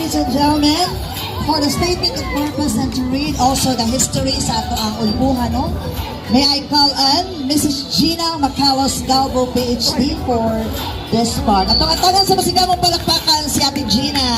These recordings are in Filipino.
ladies and gentlemen, for the statement of purpose and to read also the history sa ato ang ulbuhan, no? May I call on Mrs. Gina Macalos Galvo, PhD, for this part. Atong-atangan sa masigamong palakpakan si Ate Gina.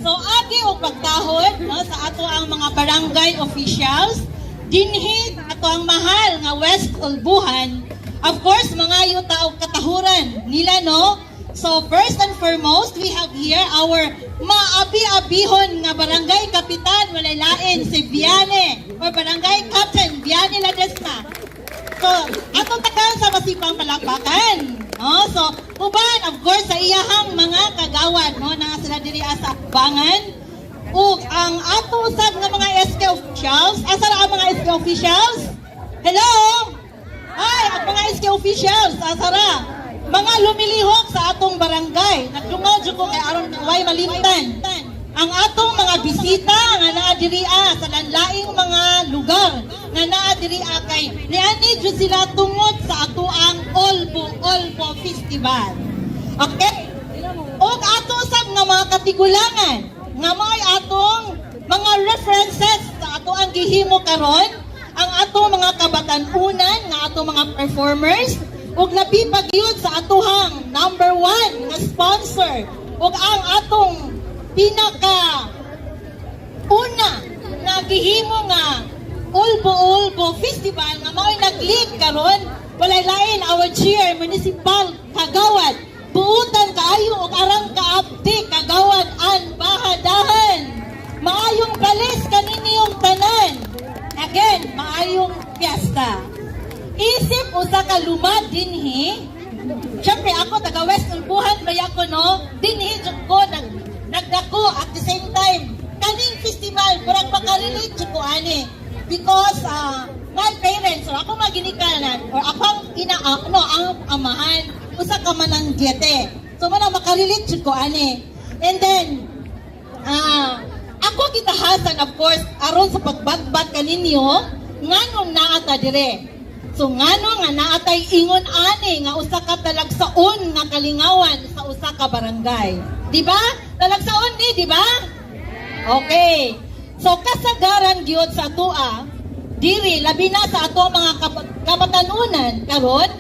So, agi o pagtahod no, sa ato ang mga barangay officials, dinhi ato ang mahal nga West Ulbuhan. Of course, mga yuta o katahuran nila, no? So, first and foremost, we have here our maabi-abihon nga barangay kapitan, walay lain, si Viane, or barangay captain, Viane Ladesma. So, atong takan sa masipang palakpakan. No? So, uban, of course, sa iyahang mga kagawad, no, na sila diri sa akbangan. Ug ang ato usab nga mga SK officials, asa ra ang mga SK officials? Hello? Ay, ang mga SK officials, asa ra? Mga lumilihok sa atong barangay. Naglungaw jud ko kay aron way malimtan. Ang atong mga bisita nga naa diri sa lanlaing mga lugar nga naa diri kay niani jud sila tungod sa atoang Olbo Festival. Okay? Og ato usab nga mga katigulangan nga may atong mga references sa ato ang gihimo karon, ang atong mga kabatan-unan nga atong mga performers, ug napipagyud sa atuhang number 1 nga sponsor, ug ang atong pinaka una nga gihimo nga Olbo Festival nga mao'y nag-lead karon, walay lain our chair municipal kagawad buutan kaayo og arang kaabdi kagawad an bahadahan. Maayong balis kaninyong tanan. Again, maayong piyesta. Isip usa ka lumad dinhi. Syempre ako taga West Ulbuhan baya ko, no. Dinhi jud ko nagdako at the same time kaning festival murag makarelate jud ko ani because my parents or ako maginikanan or ako ang amahan usa ka mananggete. So man makarelate jud ko ani. And then ako gitahasan of course aron sa pagbagbat kaninyo nganong naa ta dire. So ngano nga naatay ingon ani nga usa ka talagsaon nga kalingawan sa usa ka barangay. Di ba? Talagsaon di ba? Okay. So kasagaran gyud sa atoa diri labi na sa ato mga kabatanunan karon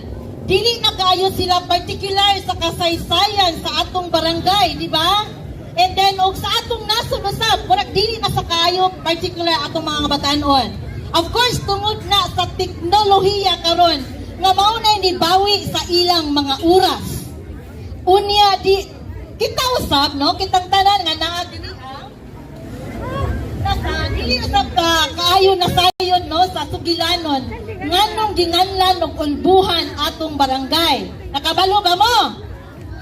dili na kaayo sila particular sa kasaysayan sa atong barangay, di ba? And then og sa atong nasod usab, murag dili na sa kaayo particular atong mga kabatanon. Of course, tungod na sa teknolohiya karon nga mao na ni bawi sa ilang mga oras. Unya di kita usab, no, kitang tanan nga naa dili dili usab ka kaayo na sayon, no, sa sugilanon nganong ginganlan og ulbuhan atong barangay. Nakabalo ba mo?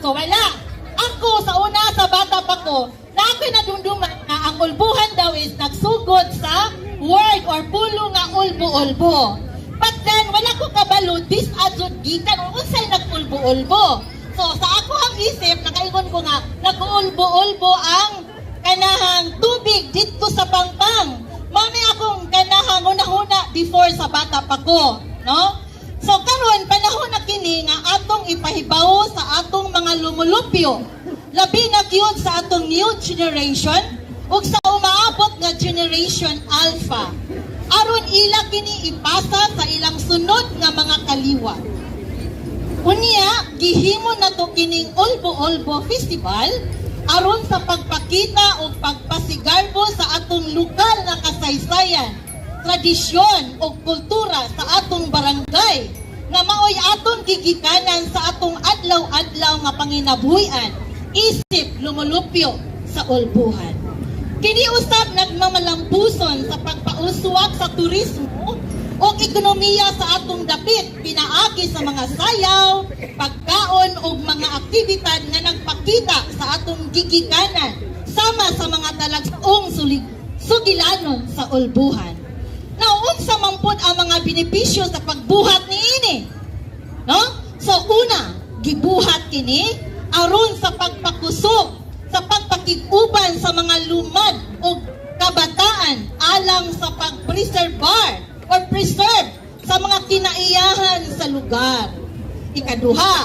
So wala. Ako sa una sa bata pa ko, na ako'y nadumduman na ang ulbuhan daw is nagsugod sa word or pulo nga ulbo-ulbo. But then, wala ko kabalo, this adjud gikan, unsay nag-ulbo-ulbo. So, sa ako ang isip, nakaingon ko nga, nag-ulbo-ulbo ang kanahang tubig dito sa pangpang. Mami akong kanahang una-una before sa bata pa ko, no? So, karon panahon na kini nga atong ipahibaw sa atong mga lumulupyo. Labi na gyud sa atong new generation ug sa umaabot nga generation alpha. Aron ila kini ipasa sa ilang sunod nga mga kaliwa. Unya, gihimo na to kining Olbo Festival aron sa pagpakita o pagpasigarbo sa atong lokal na kasaysayan, tradisyon o kultura sa atong barangay nga maoy atong gigikanan sa atong adlaw-adlaw nga panginabuhian isip lumulupyo sa ulbuhan. Kini usab nagmamalampuson sa pagpauswak sa turismo o ekonomiya sa atong dapit pinaagi sa mga sayaw, pagkaon ug mga aktibidad nga nagpakita sa atong gigikanan sama sa mga talagsaong sugilanon sa ulbuhan. Now, unsa man pud ang mga benepisyo sa pagbuhat niini? No? So una, gibuhat kini aron sa pagpakusog, sa pagpakiguban sa mga lumad o kabataan alang sa pagpreserbar or preserve sa mga kinaiyahan sa lugar. Ikaduha,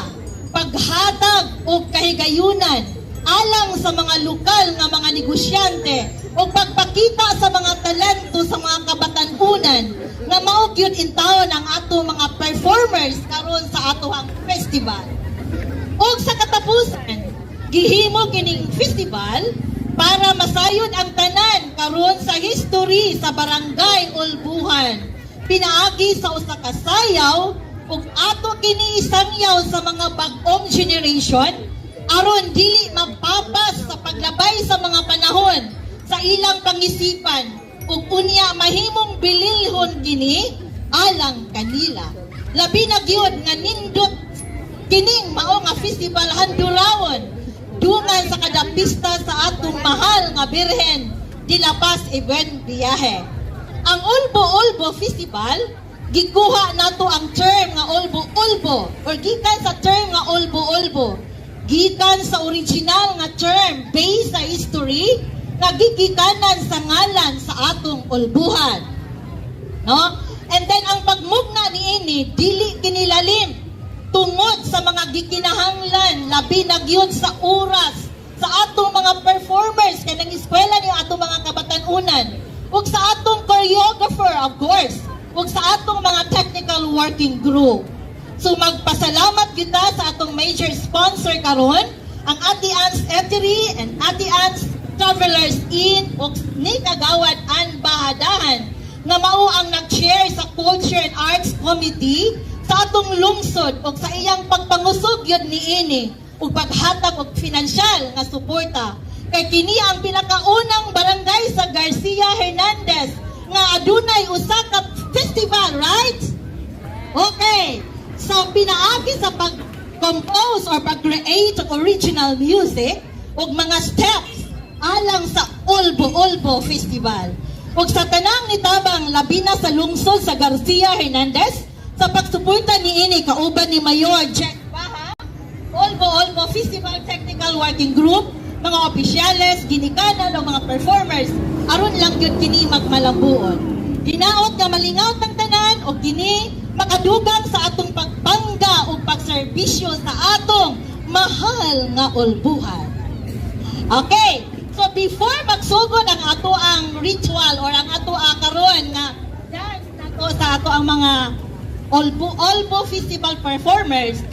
paghatag o kahigayunan alang sa mga lokal nga mga negosyante o pagpakita sa mga talento sa mga kabatanunan nga mao gyud in taon ang ato mga performers karon sa atoang festival. Og sa katapusan, gihimo kining festival para masayod ang tanan karon sa history sa Barangay Ulbuhan. Pinaagi sa usa ka sayaw ug ato kini isangyaw sa mga bag-ong generation aron dili mapapas sa paglabay sa mga panahon sa ilang pangisipan ug unya mahimong bililhon kini alang kanila. Labi na gyud nga nindot kining mao nga festival handurawon dungan sa kada pista sa atong mahal nga Birhen de la Paz e Buen Viaje. Ang Ulbo-Ulbo Festival, gikuha nato ang term nga Ulbo-Ulbo or gikan sa term nga Ulbo-Ulbo. Gikan sa original nga term based sa history nga gigikanan sa ngalan sa atong ulbuhan. No? And then ang pagmugna niini dili kinilalim tungod sa mga gikinahanglan labi na gyud sa oras sa atong mga performers kanang eskwela ni atong mga kabatanunan ug sa atong choreographer of course ug sa atong mga technical working group. So magpasalamat kita sa atong major sponsor karon ang Ate Ann's Eatery and Ate Ann's Travelers Inn ug ni Kagawad Ann Bahadahan nga mao ang nag-share sa Culture and Arts Committee sa atong lungsod ug sa iyang pagpangusog yun niini ug paghatag og pinansyal nga suporta kay kini ang pinakaunang barangay sa Garcia Hernandez nga adunay usa ka festival, right? Okay. So pinaagi sa pag-compose or pag-create of original music ug mga steps alang sa Ulbo-Ulbo Festival. Ug sa tanang nitabang labi na sa lungsod sa Garcia Hernandez sa pagsuporta niini kauban ni Mayor Jack Baha, Ulbo-Ulbo Festival Technical Working Group, mga opisyales, ginikanan o mga performers, aron lang yun kini magmalambuon. Ginaot nga malingaw ng tanan o kini makadugang sa atong pagbangga o pagserbisyo sa atong mahal nga ulbuhan. Okay, so before magsugod ang ato ang ritual or ang ato karon nga dance nato sa ato ang mga Ulbo Festival performers,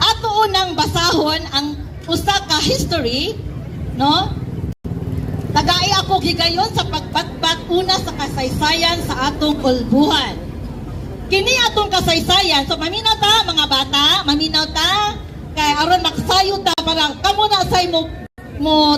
ato unang basahon ang usa ka history, no? Tagai ako gigayon sa pagbatbat una sa kasaysayan sa atong ulbuhan. Kini atong kasaysayan, so maminaw ta mga bata, maminaw ta kay aron maksayo ta para kamo na say mo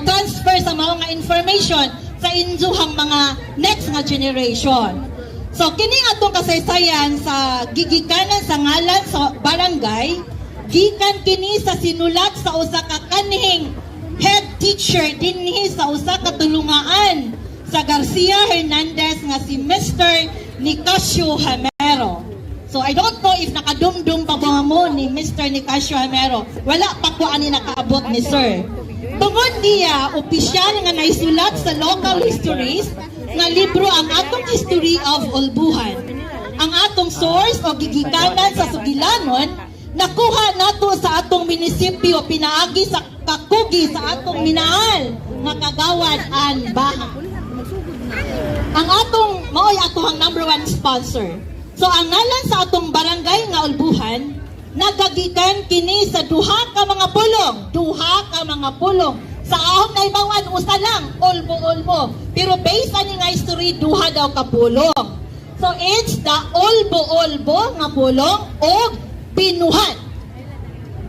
transfer sa mga information sa injuhang mga next nga generation. So kini atong kasaysayan sa gigikanan sa ngalan sa barangay, gikan kini sa sinulat sa usa ka kanhing head teacher dinhi sa usa ka tulungaan sa Garcia Hernandez nga si Mr. Nicasio Hamero. So I don't know if nakadumdum pa ba mo ni Mr. Nicasio Hamero. Wala pa ko ani nakaabot ni Sir. Tungod niya, opisyal nga naisulat sa local histories nga libro ang atong History of Ulbuhan. Ang atong source o gigikanan sa Sugilanon nakuha nato sa atong munisipyo pinaagi sa kakugi sa atong minaal nga Kagawad Ann Baha. Ang atong maoy atohang number 1 sponsor. So ang ngalan sa atong barangay nga Ulbuhan nagagikan kini sa duha ka mga pulong sa ahong naibawan usa lang Ulbo-Ulbo pero based ani nga history duha daw ka pulong. So it's the Ulbo-Ulbo nga pulong og Binuhan.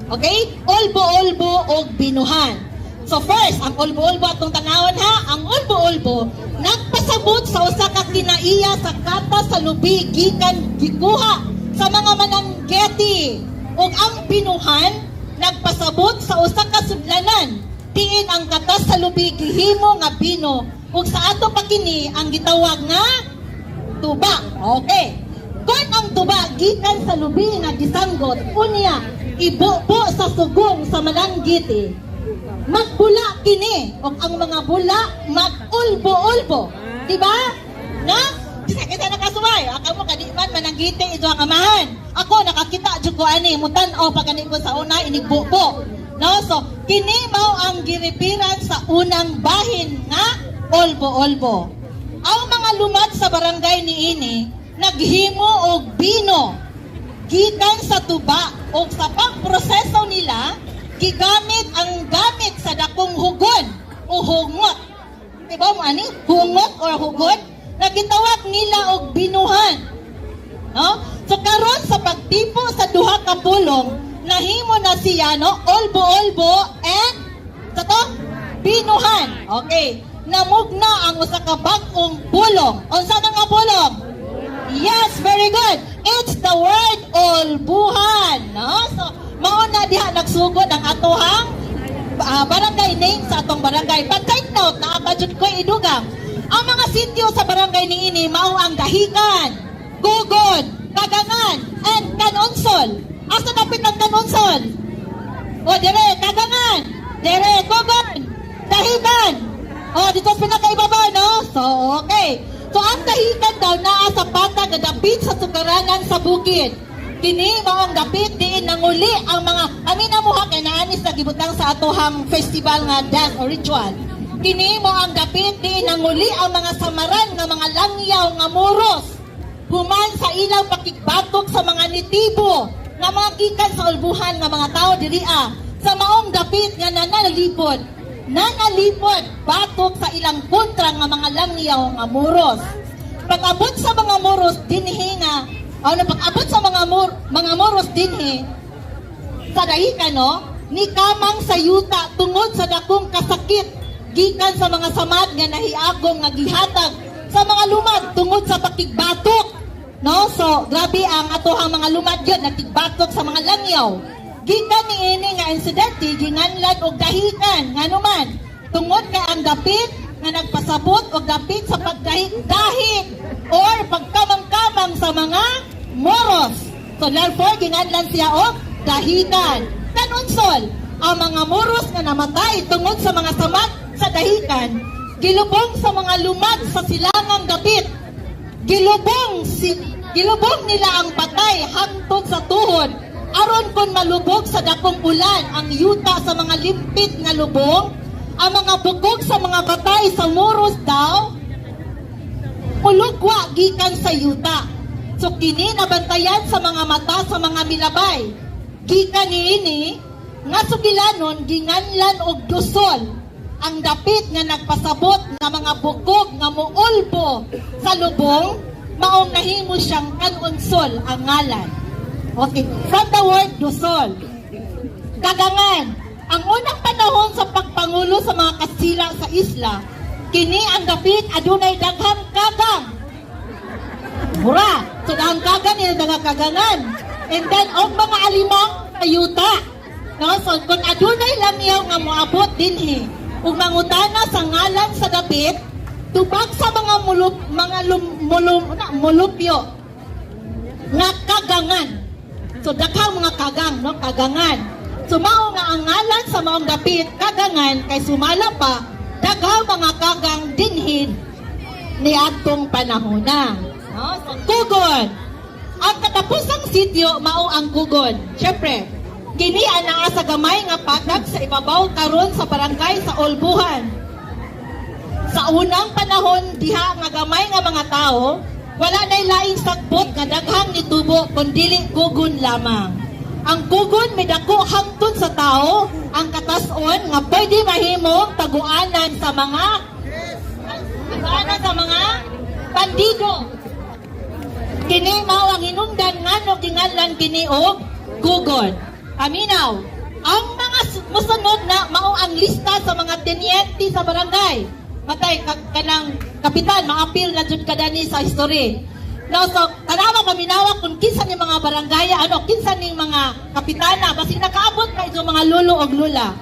Okay? Ulbo-Ulbo o Binuhan. So first, ang Ulbo-Ulbo atong tanawon ha, ang Ulbo-Ulbo nagpasabot sa usa ka kinaiya sa kata sa lubi gikan gikuha sa mga mananggeti. Ug ang Binuhan nagpasabot sa usa ka sudlanan diin ang kata sa lubi gihimo nga bino ug sa ato pa kini ang gitawag nga tuba. Okay. Kung ang tuba gikan sa lubi nga gisanggot unya ibubo sa sugong sa mananggiti magbula kini o ang mga bula mag-ulbo-ulbo, di ba? Na kita nakasubay ako mo kadi man mananggiti ito ang amahan ako nakakita jud ko ani mutan-aw pag ani ko sa una inigbubo No, so kini mao ang giripiran sa unang bahin nga Olbo-Olbo. Ang mga lumad sa barangay niini naghimo og bino gikan sa tuba o sa pagproseso nila gigamit ang gamit sa dakong hugon o hungot. Diba mo ani? Hungot or hugon na gitawag nila og binuhan. No? So karon sa pagtipo sa duha ka pulong nahimo na siya no Olbo-Olbo and sa to binuhan. Okay. Namugna ang usa ka bag-ong pulong. Unsa na nga pulong? Yes, very good. It's the word Olbuhan. No? So mao na diha nagsugod ang atohang barangay name sa atong barangay. But take note, naabadjud ko idugang. Ang mga sityo sa barangay niini mao ang Dahigan, Gugod, Kagangan, and Kanunsol. Asa dapit ang Kanunsol? O dire, Kagangan, dire, Gugod, Dahigan. O dito sa pinakaibaba, no? So, okay. So, ang Dahigan daw naa sa patag na dapit sa sukaranan sa bukid. Kini mao ang dapit diin nanguli ang mga amina mo ha kay naanis na gibutang sa atohang festival nga dance or ritual. Kini mo ang dapit diin nanguli ang mga samaran nga mga langyaw nga muros. Human sa ilang pakigbatok sa mga nitibo nga mga gikan sa Olbuhan nga mga tao diri sa maong dapit nga nanalipod batok sa ilang kontra nga mga langyaw nga muros. Pag-abot sa mga muros dinhi nga pag-abot sa mga moros dinhi sa Dahigan no ni kamang sa yuta tungod sa dakong kasakit gikan sa mga samad nga nahiagom nga gihatag sa mga lumad tungod sa pakigbatok no. So grabe ang atohang mga lumad gyud nakigbatok sa mga langyaw gikan niini nga insidente ginganlan og Dahigan nganuman tungod kay ang dapit nga nagpasabot og dapit sa pagdahig or pagkamang-kamang sa mga moros. So therefore ginganlan siya og Dahigan. Kanunsol, ang mga moros nga namatay tungod sa mga samad sa Dahigan gilubong sa mga lumad sa silangang dapit. Gilubong nila ang patay hangtod sa tuhod aron kon malubog sa dakong ulan ang yuta sa mga limpit nga lubong. Ang mga bugog sa mga patay sa muros daw ulugwa gikan sa yuta. So kini nabantayan sa mga mata sa mga milabay. Gikan niini nga sugilanon ginganlan og dusol ang dapit nga nagpasabot nga mga bugog nga muulbo sa lubong maong nahimo siyang Kanunsol ang ngalan. Okay, from the word dusol. Kagangan, ang unang panahon sa pagpangulo sa mga Kastila sa isla, kini ang dapit adunay daghang kagang. Mura, so daghang kagang nila daghang kagangan. And then, ang mga alimang ayuta. No? So, kung adunay langyaw nga moabot dinhi, ug mangutana sa ngalan sa dapit, tubag sa mga mulupyo nga kagangan. So, daghang mga kagang, no? Kagangan. So, mao nga ang ngalan sa maong dapit, kagangan, kay sumala pa, daghang mga kagang dinhin ni atong panahona. No? So, Gugod. Ang katapusang sityo, mao ang Gugod. Siyempre, kini ana sa gamay nga patag sa ibabaw karon sa barangay sa Olbuhan. Sa unang panahon, diha nga gamay nga mga tao, wala na'y laing sagbot nga daghang nitubo kundi gugon lamang. Ang gugon may dako hangtod sa tao, ang katason nga pwede mahimong taguanan sa mga bandido. Kini mao ang hinungdan ngano ginganlan kini og Gugod. Aminaw, ang mga musunod na mao ang lista sa mga tenyente sa barangay. Matay kanang kapitan, maapil na jud kadani sa history. No, so tanawa paminawa kung kinsa ni mga barangay, kinsa ni mga kapitana, basi nakaabot kay so mga lolo og lula.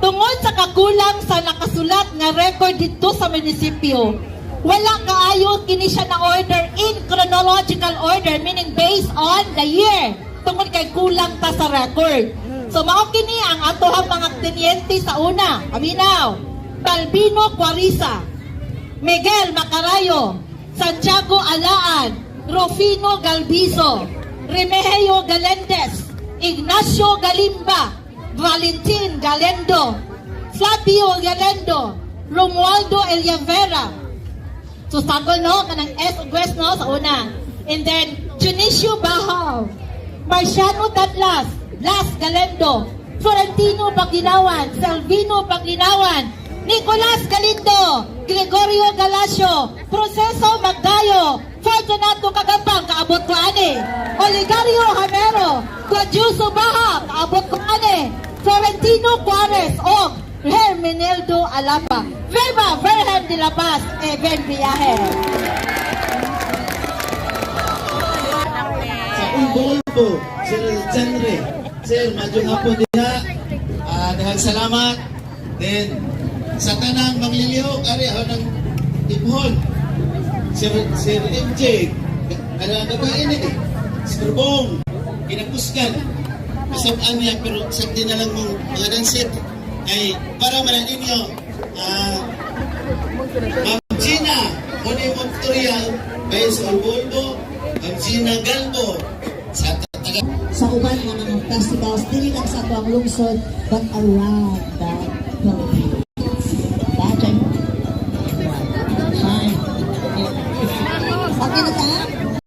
Tungod sa kakulang sa nakasulat nga record dito sa munisipyo, wala kaayo kini siya na order in chronological order, meaning based on the year. Tungod kay kulang ta sa record. So mao kini ang atohang mga tenyente sa una. Aminaw, Balbino Cuarisa, Miguel Macarayo, Santiago Alaan, Rufino Galbizo, Remigio Galendez, Ignacio Galimba, Valentin Galendo, Flavio Galendo, Romualdo Eliavera. So sago no, kanang S West no sa una. And then Junicio Bahal, Marciano Tatlas, Blas Galendo, Florentino Paglinawan, Salvino Paglinawan, Nicolas Galindo, Gregorio Galacio, Proceso Magdayo, Fortunato Kagapang, kaabot ko ani, Oligario Hamero, Guadjuso Baha, kaabot ko ani, Florentino Juarez, og Hermeneldo Alapa, Verba Verhan de la Paz, Ben Viaje. Sa Umbolbo, Sir Jenry, Sir, madyo nga po diha. Daghang salamat. Then, sa tanang mangliliho, ari ako ng tipuhon. Sir MJ, kada gabain eh. Sir Bong, kinapuskan. Kasabaan niya, pero sakti na lang mong mga dansit. Ay, para malang inyo, Ma'am Gina, Moni Montoya, bayan sa Umbolbo, Ma'am Gina Galbo, sa taga Sa uban nga mga festivals, dili lang sa ito ang lungsod, but around the